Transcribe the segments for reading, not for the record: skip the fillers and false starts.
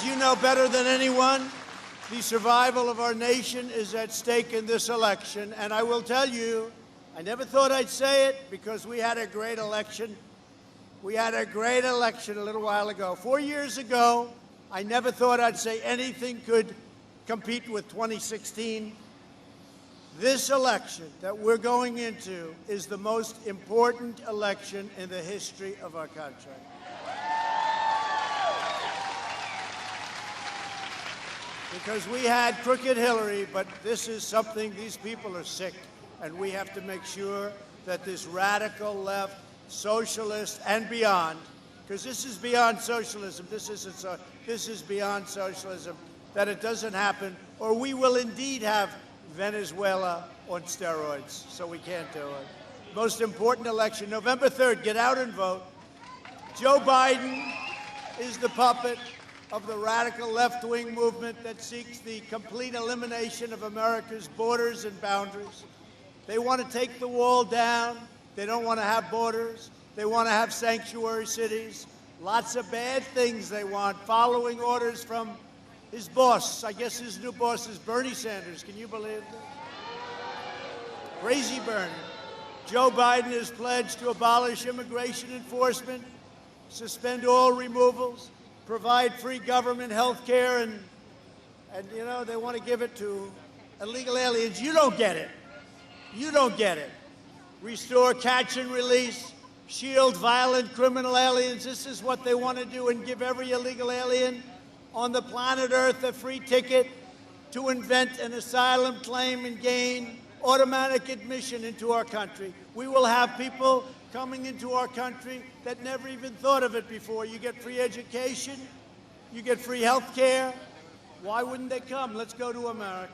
you know better than anyone, the survival of our nation is at stake in this election. And I will tell you, I never thought I'd say it because we had a great election. We had a great election a little while ago. 4 years ago, I never thought I'd say anything could compete with 2016. This election that we're going into is the most important election in the history of our country. Because we had crooked Hillary, but this is something, these people are sick, and we have to make sure that this radical left, socialist, and beyond, because this is beyond socialism, this is beyond socialism, that it doesn't happen, or we will indeed have Venezuela on steroids, so we can't do it. Most important election, November 3rd, get out and vote. Joe Biden is the puppet of the radical left-wing movement that seeks the complete elimination of America's borders and boundaries. They want to take the wall down. They don't want to have borders. They want to have sanctuary cities. Lots of bad things they want, following orders from his boss. I guess his new boss is Bernie Sanders. Can you believe that? Crazy Bernie. Joe Biden has pledged to abolish immigration enforcement, suspend all removals, provide free government health care, and you know, they want to give it to illegal aliens. You don't get it. You don't get it. Restore catch and release, shield violent criminal aliens. This is what they want to do, and give every illegal alien on the planet Earth a free ticket to invent an asylum claim and gain automatic admission into our country. We will have people coming into our country that never even thought of it before. You get free education, you get free health care. Why wouldn't they come? Let's go to America.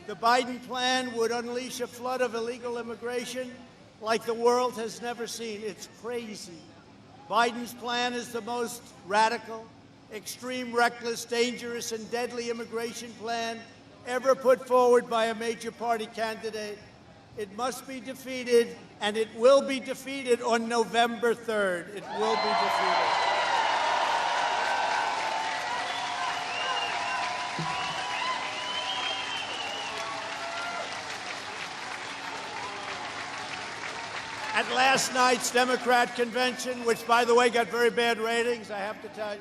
The Biden plan would unleash a flood of illegal immigration like the world has never seen. It's crazy. Biden's plan is the most radical, extreme, reckless, dangerous, and deadly immigration plan ever put forward by a major party candidate. It must be defeated, and it will be defeated on November 3rd. It will be defeated. At last night's Democrat convention, which, by the way, got very bad ratings, I have to tell you.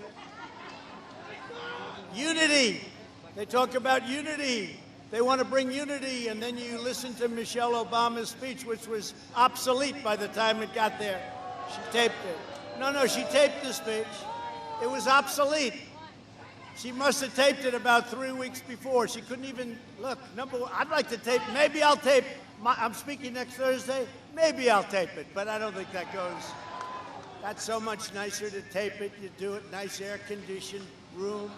Unity. They talk about unity. They want to bring unity, and then you listen to Michelle Obama's speech, which was obsolete by the time it got there. She taped it. No, she taped the speech. It was obsolete. She must have taped it about 3 weeks before. She couldn't even, look, number one, I'd like to tape, maybe I'll tape, I'm speaking next Thursday, maybe I'll tape it, but I don't think that goes. That's so much nicer to tape it. You do it, nice air-conditioned room.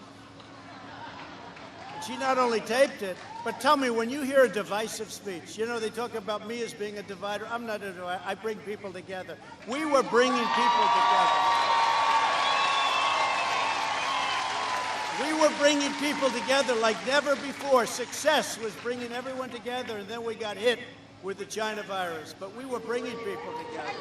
She not only taped it, but tell me, when you hear a divisive speech, you know, they talk about me as being a divider. I'm not a divider. I bring people together. We were bringing people together. We were bringing people together like never before. Success was bringing everyone together, and then we got hit with the China virus. But we were bringing people together.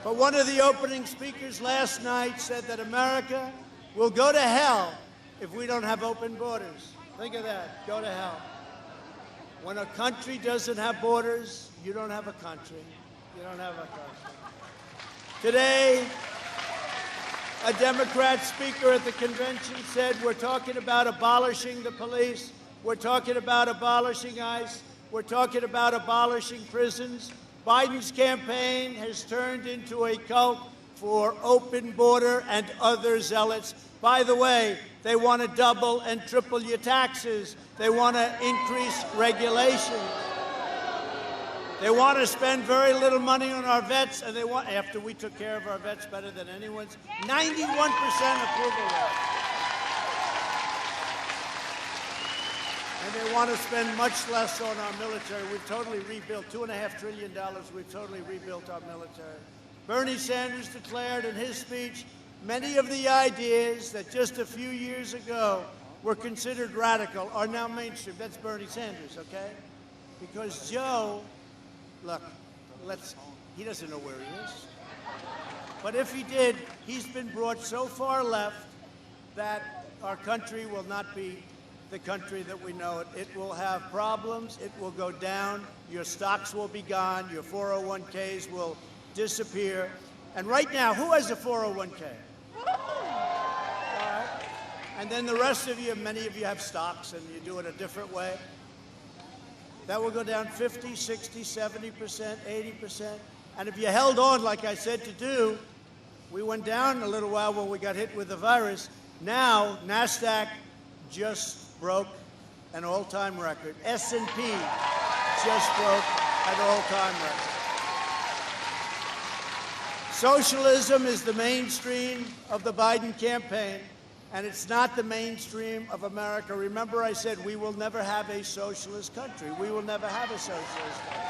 But one of the opening speakers last night said that America will go to hell if we don't have open borders. Think of that. Go to hell. When a country doesn't have borders, you don't have a country. You don't have a country. Today, a Democrat speaker at the convention said, we're talking about abolishing the police. We're talking about abolishing ICE. We're talking about abolishing prisons. Biden's campaign has turned into a cult for open border and other zealots. By the way, they want to double and triple your taxes. They want to increase regulations. They want to spend very little money on our vets, and they want, after we took care of our vets better than anyone's, 91% approval rate. And they want to spend much less on our military. We've totally rebuilt, $2.5 trillion, we've totally rebuilt our military. Bernie Sanders declared in his speech, many of the ideas that just a few years ago were considered radical are now mainstream. That's Bernie Sanders, okay? Because Joe, look, he doesn't know where he is. But if he did, he's been brought so far left that our country will not be the country that we know it. It will have problems. It will go down. Your stocks will be gone. Your 401ks will disappear. And right now, who has a 401k? And then the rest of you, many of you have stocks and you do it a different way. That will go down 50, 60, 70%, 80%. And if you held on, like I said, to do, we went down a little while when we got hit with the virus. Now, NASDAQ just broke an all-time record. S&P just broke an all-time record. Socialism is the mainstream of the Biden campaign, and it's not the mainstream of America. Remember, I said we will never have a socialist country. We will never have a socialist country.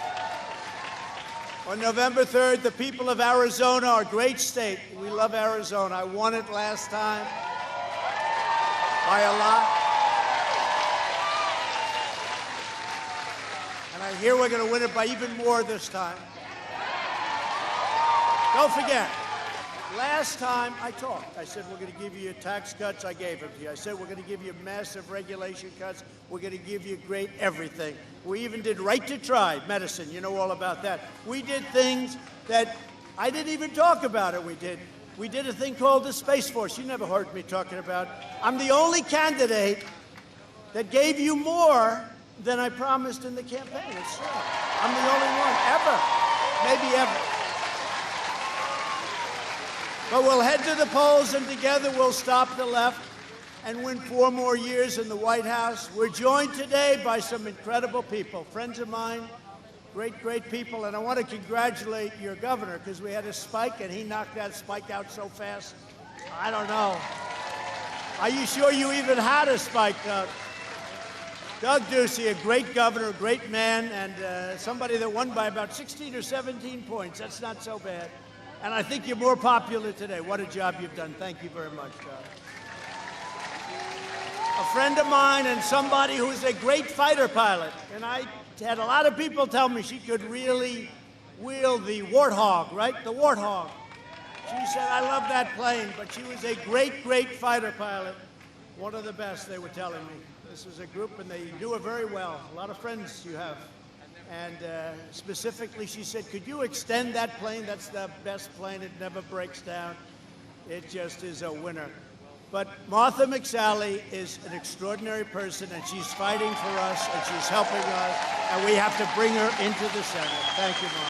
On November 3rd, the people of Arizona, our great state, we love Arizona. I won it last time by a lot. And I hear we're going to win it by even more this time. Don't forget, last time I talked, I said we're going to give you tax cuts. I gave them to you. I said we're going to give you massive regulation cuts. We're going to give you great everything. We even did right to try medicine. You know all about that. We did things that I didn't even talk about it. We did a thing called the Space Force. You never heard me talking about. I'm the only candidate that gave you more than I promised in the campaign. It's true. I'm the only one ever, maybe ever. But we'll head to the polls, and together we'll stop the left and win 4 more years in the White House. We're joined today by some incredible people, friends of mine, great, great people. And I want to congratulate your governor, because we had a spike, and he knocked that spike out so fast. I don't know. Are you sure you even had a spike, Doug? Doug Ducey, a great governor, a great man, and somebody that won by about 16 or 17 points. That's not so bad. And I think you're more popular today. What a job you've done. Thank you very much, Doug. A friend of mine and somebody who's a great fighter pilot. And I had a lot of people tell me she could really wield the Warthog, right? The Warthog. She said, I love that plane, but she was a great, great fighter pilot. One of the best, they were telling me. This is a group, and they do it very well. A lot of friends you have. And specifically, she said, could you extend that plane? That's the best plane. It never breaks down. It just is a winner. But Martha McSally is an extraordinary person, and she's fighting for us, and she's helping us, and we have to bring her into the Senate. Thank you, Martha.